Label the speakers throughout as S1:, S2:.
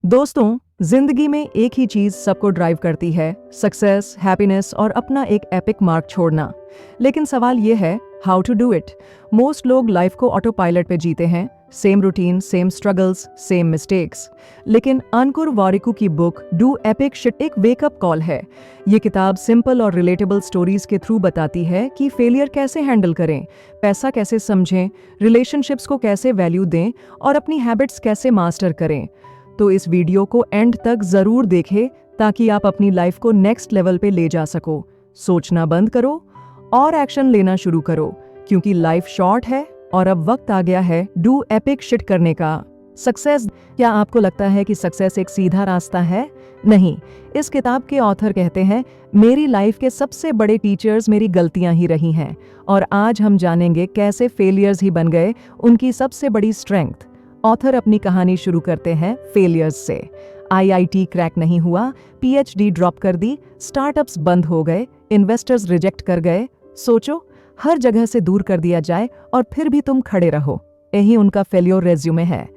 S1: दोस्तों, जिंदगी में एक ही चीज सबको ड्राइव करती है, सक्सेस, हैप्पीनेस और अपना एक एपिक मार्क छोड़ना। लेकिन सवाल ये है, how to do it. Most लोग लाइफ को ऑटो पायलट पे जीते हैं, same routine, same struggles, same mistakes. लेकिन अंकुर वारिकू की बुक डू एपिक शिट एक वेकअप कॉल है। ये किताब सिंपल और रिलेटेबल स्टोरीज के थ्रू बताती है कि फेलियर कैसे हैंडल करें, पैसा कैसे समझें, रिलेशनशिप्स को कैसे वैल्यू दें और अपनी हैबिट्स कैसे मास्टर करें। तो इस वीडियो को एंड तक जरूर देखें ताकि आप अपनी लाइफ को नेक्स्ट लेवल पे ले जा सको। सोचना बंद करो और एक्शन लेना शुरू करो, क्योंकि लाइफ शॉर्ट है और अब वक्त आ गया है डू एपिक शिट करने का। सक्सेस, क्या आपको लगता है कि सक्सेस एक सीधा रास्ता है? नहीं। इस किताब के ऑथर कहते हैं, मेरी लाइफ के सबसे बड़े टीचर्स मेरी गलतियां ही रही हैं और आज हम जानेंगे कैसे फेलियर्स ही बन गए उनकी सबसे बड़ी स्ट्रेंथ। ऑथर अपनी कहानी शुरू करते हैं फेलियर्स से। आईआईटी क्रैक नहीं हुआ, पीएचडी ड्रॉप कर दी, स्टार्टअप्स बंद हो गए, इन्वेस्टर्स रिजेक्ट कर गए। सोचो, हर जगह से दूर कर दिया जाए और फिर भी तुम खड़े रहो। यही उनका फेल्योर रेज्यूमे है।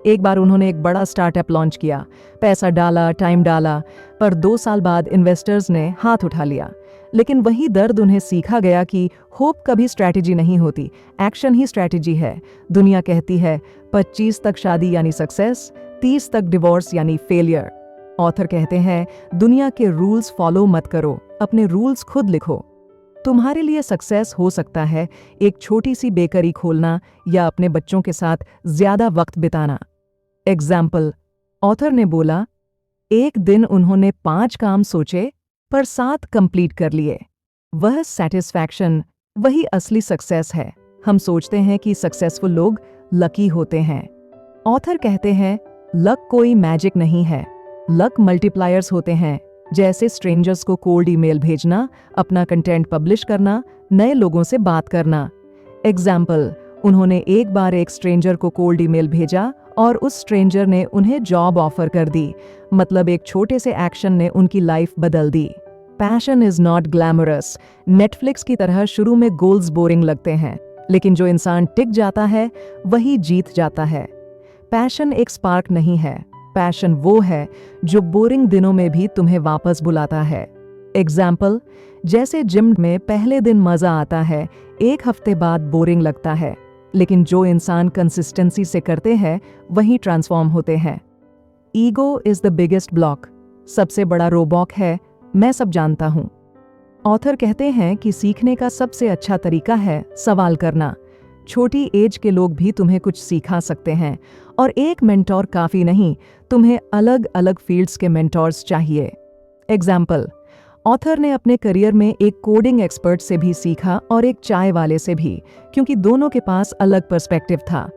S1: एक बार उन्होंने एक बड़ा स्टार्टअप लॉन्च किया, पैसा डाला, टाइम डाला, पर 2 साल बाद इन्वेस्टर्स ने हाथ उठा लिया। लेकिन वही दर्द उन्हें सीखा गया कि होप कभी स्ट्रैटेजी नहीं होती, एक्शन ही स्ट्रैटेजी है। दुनिया कहती है 25 तक शादी यानी सक्सेस, 30 तक डिवोर्स यानी फेलियर। ऑथर कहते हैं, दुनिया के रूल्स फॉलो मत करो, अपने रूल्स खुद लिखो। तुम्हारे लिए सक्सेस हो सकता है एक छोटी सी बेकरी खोलना या अपने बच्चों के साथ ज्यादा वक्त बिताना। एग्जाम्पल, ऑथर ने बोला, एक दिन उन्होंने 5 काम सोचे पर 7 कंप्लीट कर लिए। वह सैटिस्फैक्शन, वही असली सक्सेस है। हम सोचते हैं कि सक्सेसफुल लोग लकी होते हैं। ऑथर कहते हैं, लक कोई मैजिक नहीं है, लक मल्टीप्लायर्स होते हैं, जैसे स्ट्रेंजर्स को कोल्ड ईमेल भेजना, अपना कंटेंट पब्लिश करना, नए लोगों से बात करना। एग्जाम्पल, उन्होंने एक बार एक स्ट्रेंजर को कोल्ड ईमेल भेजा और उस स्ट्रेंजर ने उन्हें जॉब ऑफर कर दी। मतलब एक छोटे से एक्शन ने उनकी लाइफ बदल दी। Passion is not glamorous. Netflix की तरह शुरू में गोल्स बोरिंग लगते हैं, लेकिन जो इंसान टिक जाता है वही जीत जाता है। पैशन एक स्पार्क नहीं है, पैशन वो है जो बोरिंग दिनों में भी तुम्हें वापस बुलाता है। एग्जाम्पल, जैसे जिम में पहले दिन मजा आता है, एक हफ्ते बाद बोरिंग लगता है, लेकिन जो इंसान कंसिस्टेंसी से करते हैं वही ट्रांसफॉर्म होते हैं। Ego is the biggest block. सबसे बड़ा रोबॉक है मैं सब जानता हूं। ऑथर कहते हैं कि सीखने का सबसे अच्छा तरीका है सवाल करना। छोटी एज के लोग भी तुम्हें कुछ सिखा सकते हैं और एक मेंटोर काफी नहीं, तुम्हें अलग अलग फील्ड्स के मेंटोर्स चाहिए। एग्जाम्पल, ऑथर ने अपने करियर में एक कोडिंग एक्सपर्ट से भी सीखा और एक चाय वाले से भी, क्योंकि दोनों के पास अलग पर्सपेक्टिव था।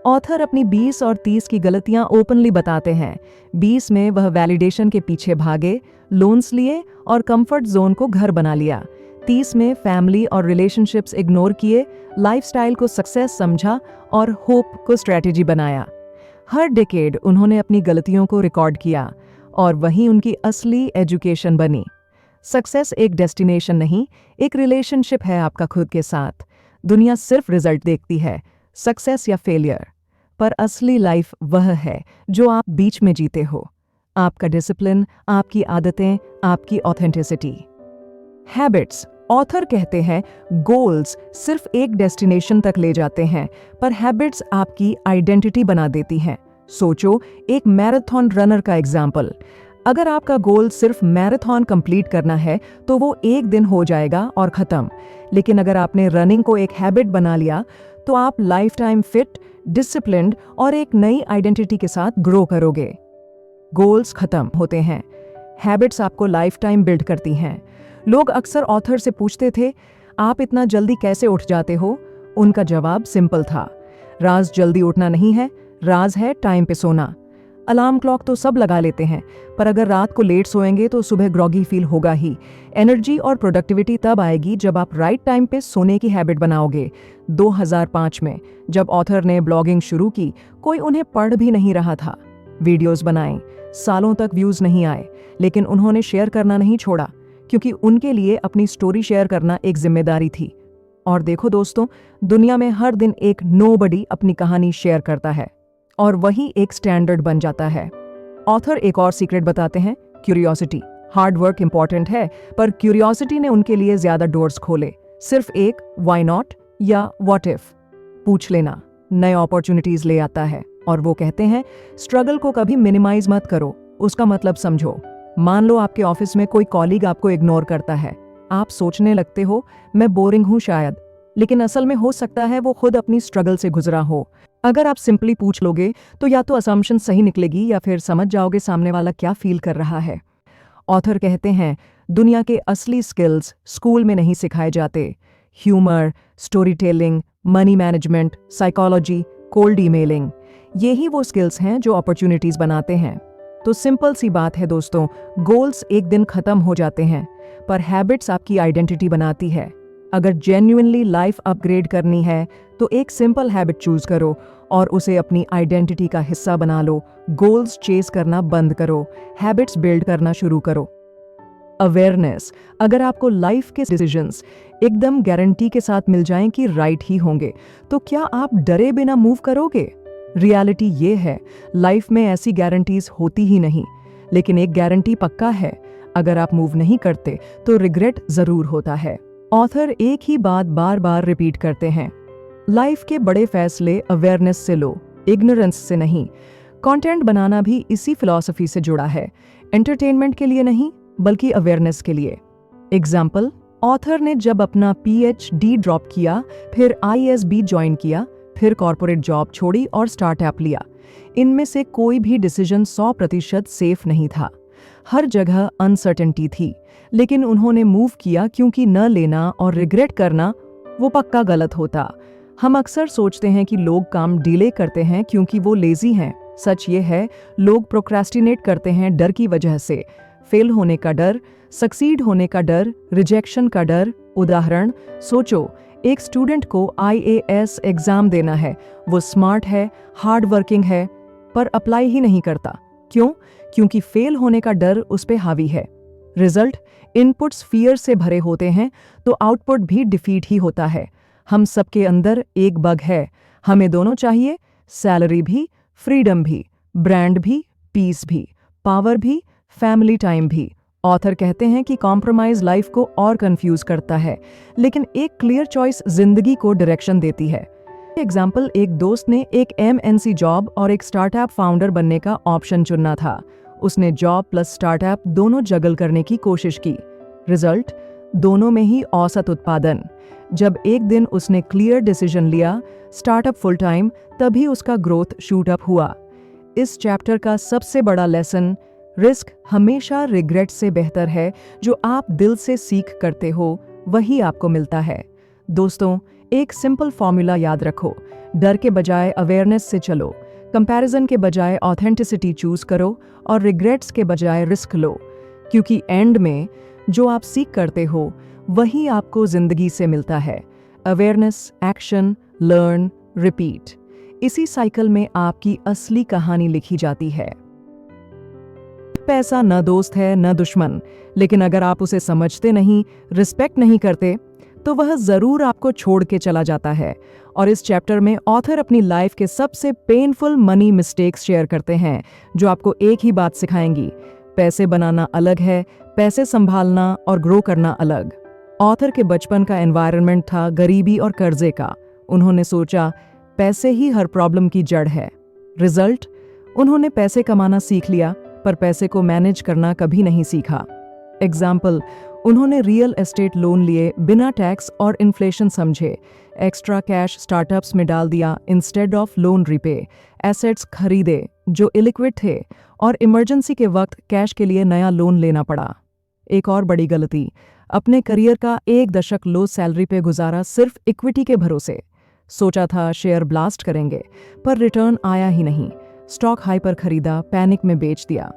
S1: ऑथर अपनी 20 और 30 की गलतियां ओपनली बताते हैं। 20 में वह वैलिडेशन के पीछे भागे, लोन्स लिए और कंफर्ट जोन को घर बना लिया। 30 में फैमिली और रिलेशनशिप्स इग्नोर किए, लाइफस्टाइल को सक्सेस समझा और होप को स्ट्रैटेजी बनाया। हर डिकेड उन्होंने अपनी गलतियों को रिकॉर्ड किया और वही उनकी असली एजुकेशन बनी। सक्सेस एक डेस्टिनेशन नहीं, एक रिलेशनशिप है आपका खुद के साथ। दुनिया सिर्फ रिजल्ट देखती है, सक्सेस या फेलियर, पर असली लाइफ वह है जो आप बीच में जीते हो। आपका डिसिप्लिन, आपकी आदतें, आपकी ऑथेंटिसिटी। हैबिट्स, ऑथर कहते हैं, गोल्स सिर्फ एक डेस्टिनेशन तक ले जाते हैं, पर हैबिट्स आपकी आइडेंटिटी बना देती हैं। सोचो, एक मैराथन रनर का एग्जाम्पल। अगर आपका गोल सिर्फ मैराथन कंप्लीट करना है तो वो एक दिन हो जाएगा और खत्म। लेकिन अगर आपने रनिंग को एक हैबिट बना लिया तो आप लाइफ टाइम फिट, डिसिप्लिन्ड और एक नई आइडेंटिटी के साथ ग्रो करोगे। गोल्स खत्म होते हैं, हैबिट्स आपको लाइफ टाइम बिल्ड करती हैं। लोग अक्सर ऑथर से पूछते थे, आप इतना जल्दी कैसे उठ जाते हो? उनका जवाब सिंपल था, राज जल्दी उठना नहीं है, राज है टाइम पे सोना। अलार्म क्लॉक तो सब लगा लेते हैं, पर अगर रात को लेट सोएंगे तो सुबह ग्रॉगी फील होगा ही। एनर्जी और प्रोडक्टिविटी तब आएगी जब आप राइट टाइम पे सोने की हैबिट बनाओगे। 2005 में जब ऑथर ने ब्लॉगिंग शुरू की, कोई उन्हें पढ़ भी नहीं रहा था। वीडियोस बनाई, सालों तक व्यूज नहीं आए, लेकिन उन्होंने शेयर करना नहीं छोड़ा, क्योंकि उनके लिए अपनी स्टोरी शेयर करना एक जिम्मेदारी थी। और देखो दोस्तों, दुनिया में हर दिन एक नोबडी अपनी कहानी शेयर करता है और वही एक स्टैंडर्ड बन जाता है। ऑथर एक और सीक्रेट बताते हैं, क्यूरियोसिटी। हार्ड वर्क इंपॉर्टेंट है, पर क्यूरियोसिटी ने उनके लिए ज्यादा डोर्स खोले। सिर्फ एक व्हाई नॉट या व्हाट इफ पूछ लेना नए अपॉर्चुनिटीज ले आता है। और वो कहते हैं, स्ट्रगल को कभी मिनिमाइज मत करो, उसका मतलब समझो। मान लो आपके ऑफिस में कोई कॉलीग आपको इग्नोर करता है। आप सोचने लगते हो, मैं बोरिंग हूं शायद, लेकिन असल में हो सकता है वो खुद अपनी स्ट्रगल से गुजरा हो। अगर आप सिंपली पूछ लोगे तो या तो असम्पशन सही निकलेगी या फिर समझ जाओगे सामने वाला क्या फील कर रहा है। ऑथर कहते हैं, दुनिया के असली स्किल्स स्कूल में नहीं सिखाए जाते। Humour, story telling, money management, psychology, cold emailing, यही वो स्किल्स हैं जो अपॉर्चुनिटीज बनाते हैं। तो सिंपल सी बात है दोस्तों, गोल्स एक दिन खत्म हो जाते हैं, पर हैबिट्स आपकी आइडेंटिटी बनाती है। अगर जेन्युइनली लाइफ अपग्रेड करनी है तो एक सिंपल हैबिट चूज करो और उसे अपनी आइडेंटिटी का हिस्सा बना लो। गोल्स चेस करना बंद करो, हैबिट्स बिल्ड करना शुरू करो। अवेयरनेस, अगर आपको लाइफ के डिसीजंस एकदम गारंटी के साथ मिल जाएं कि राइट ही होंगे, तो क्या आप डरे बिना मूव करोगे? रियलिटी ये है, लाइफ में ऐसी गारंटीज होती ही नहीं, लेकिन एक गारंटी पक्का है, अगर आप मूव नहीं करते तो रिग्रेट जरूर होता है। ऑथर एक ही बात बार बार रिपीट करते हैं, लाइफ के बड़े फैसले अवेयरनेस से लो, इग्नोरेंस से नहीं। कंटेंट बनाना भी इसी फिलॉसफी से जुड़ा है, एंटरटेनमेंट के लिए नहीं बल्कि अवेयरनेस के लिए। एग्जाम्पल, ऑथर ने जब अपना PhD ड्रॉप किया, फिर ISB ज्वाइन किया, फिर कॉर्पोरेट जॉब छोड़ी और स्टार्टअप लिया। इनमें से कोई भी डिसीजन 100% सेफ नहीं था। हर जगह अनसर्टेनिटी थी, लेकिन उन्होंने मूव किया क्योंकि न लेना और रिग्रेट करना वो पक्का गलत होता। हम अक्सर सोचते हैं कि लोग काम डिले करते हैं क्योंकि वो लेजी हैं। सच ये है, लोग प्रोक्रेस्टिनेट करते हैं डर की वजह से। फेल होने का डर, सक्सीड होने का डर, रिजेक्शन का डर। उदाहरण सोचो, एक स्टूडेंट को IAS एग्जाम देना है, वो स्मार्ट है, हार्ड वर्किंग है, पर अप्लाई ही नहीं करता। क्यों? क्योंकि फेल होने का डर उस पे हावी है। रिजल्ट, इनपुट्स फियर से भरे होते हैं तो आउटपुट भी डिफीट ही होता है। हम सबके अंदर एक बग है, हमें दोनों चाहिए, सैलरी भी, फ्रीडम भी, ब्रांड भी, पीस भी, पावर भी, फैमिली टाइम भी। ऑथर कहते हैं कि कॉम्प्रोमाइज लाइफ को और कंफ्यूज करता है, लेकिन एक क्लियर चॉइस जिंदगी को डायरेक्शन देती है। एग्जाम्पल, एक दोस्त ने एक MNC जॉब और एक स्टार्टअप फाउंडर बनने का ऑप्शन चुनना था। उसने जॉब प्लस स्टार्टअप दोनों जगल करने की कोशिश की। रिजल्ट, दोनों में ही औसत उत्पादन। जब एक दिन उसने क्लियर डिसीजन लिया, स्टार्टअप फुल टाइम, तभी उसका ग्रोथ शूट अप हुआ। इस चैप्टर का सबसे बड़ा लेसन, रिस्क हमेशा रिग्रेट से बेहतर है। जो आप दिल से सीख करते हो वही आपको मिलता है। दोस्तों, एक सिंपल फॉर्मूला याद रखो, डर के बजाय अवेयरनेस से चलो, कंपैरिजन के बजाय ऑथेंटिसिटी चूज करो और रिग्रेट्स के बजाय रिस्क लो, क्योंकि एंड में जो आप सीख करते हो वही आपको जिंदगी से मिलता है। अवेयरनेस, एक्शन, लर्न, रिपीट, इसी साइकिल में आपकी असली कहानी लिखी जाती है। पैसा न दोस्त है न दुश्मन, लेकिन अगर आप उसे समझते नहीं, रिस्पेक्ट नहीं करते, तो वह जरूर आपको छोड़ के चला जाता है। और इस चैप्टर में ऑथर अपनी लाइफ के सबसे पेनफुल मनी मिस्टेक्स शेयर करते हैं, जो आपको एक ही बात सिखाएंगी, पैसे बनाना अलग है, पैसे संभालना और ग्रो करना अलग। ऑथर के बचपन का एनवायरनमेंट था गरीबी और कर्जे का। उन्होंने सोचा पैसे ही हर प्रॉब्लम की जड़ है। रिजल्ट, उन्होंने पैसे कमाना सीख लिया, पर पैसे को मैनेज करना कभी नहीं सीखा। एग्जाम्पल, उन्होंने रियल एस्टेट लोन लिए बिना टैक्स और इन्फ्लेशन समझे, एक्स्ट्रा कैश स्टार्टअप्स में डाल दिया instead of loan repay, assets खरीदे जो इलिक्विड थे और इमरजेंसी के वक्त कैश के लिए नया लोन लेना पड़ा। एक और बड़ी गलती, अपने करियर का 1 दशक लो सैलरी पे गुजारा सिर्फ इक्विटी के भरोसे। सोचा था शेयर ब्लास्ट करेंगे, पर रिटर्न आया ही नहीं। स्टॉक हाई पर खरीदा, पैनिक में बेच दिया,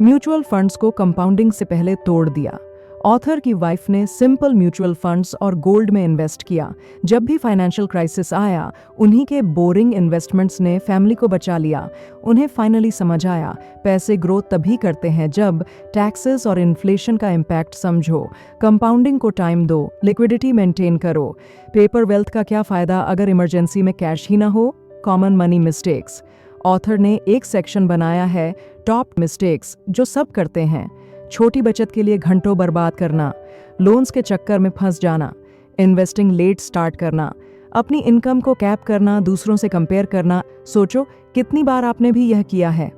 S1: म्यूचुअल फंड्स को कंपाउंडिंग से पहले तोड़ दिया। ऑथर की वाइफ ने सिंपल म्यूचुअल फंड्स और गोल्ड में इन्वेस्ट किया। जब भी फाइनेंशियल क्राइसिस आया, उन्हीं के बोरिंग इन्वेस्टमेंट्स ने फैमिली को बचा लिया। उन्हें फाइनली समझ आया, पैसे ग्रोथ तभी करते हैं जब टैक्सेस और इन्फ्लेशन का इम्पैक्ट समझो, कंपाउंडिंग को टाइम दो, लिक्विडिटी मेंटेन करो। पेपर वेल्थ का क्या फायदा अगर इमरजेंसी में कैश ही ना हो? Common money mistakes. ऑथर ने एक सेक्शन बनाया है टॉप मिस्टेक्स जो सब करते हैं, छोटी बचत के लिए घंटों बर्बाद करना, लोन्स के चक्कर में फंस जाना, इन्वेस्टिंग लेट स्टार्ट करना, अपनी इनकम को कैप करना, दूसरों से कंपेयर करना। सोचो कितनी बार आपने भी यह किया है।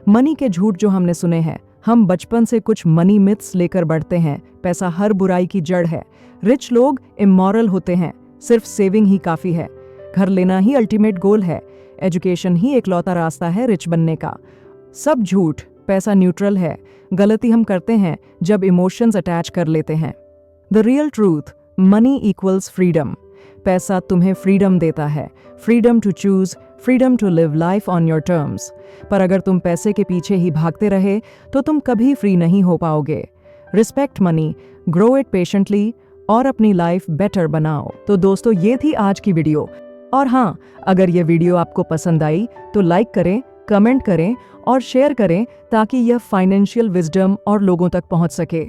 S1: मनी के झूठ जो हमने सुने हैं, हम बचपन से कुछ मनी मिथ्स लेकर बढ़ते हैं। पैसा हर बुराई की जड़ है, रिच लोग इमोरल होते हैं, सिर्फ सेविंग ही काफी है, घर लेना ही अल्टीमेट गोल है, एजुकेशन ही एकलौता रास्ता है रिच बनने का। सब झूठ। पैसा न्यूट्रल है। गलती हम करते हैं जब इमोशंस अटैच कर लेते हैं। The real truth, money equals freedom. पैसा तुम्हें फ्रीडम देता है, freedom to choose, freedom to live life on your terms. पर अगर तुम पैसे के पीछे ही भागते रहे तो तुम कभी फ्री नहीं हो पाओगे। Respect money, grow it patiently और अपनी लाइफ बेटर बनाओ। तो दोस्तों, ये थी आज की वीडियो। और हाँ, अगर ये वीडियो आपको पसंद आई तो लाइक करें, कमेंट करें और शेयर करें ताकि यह फाइनेंशियल विजडम और लोगों तक पहुंच सके।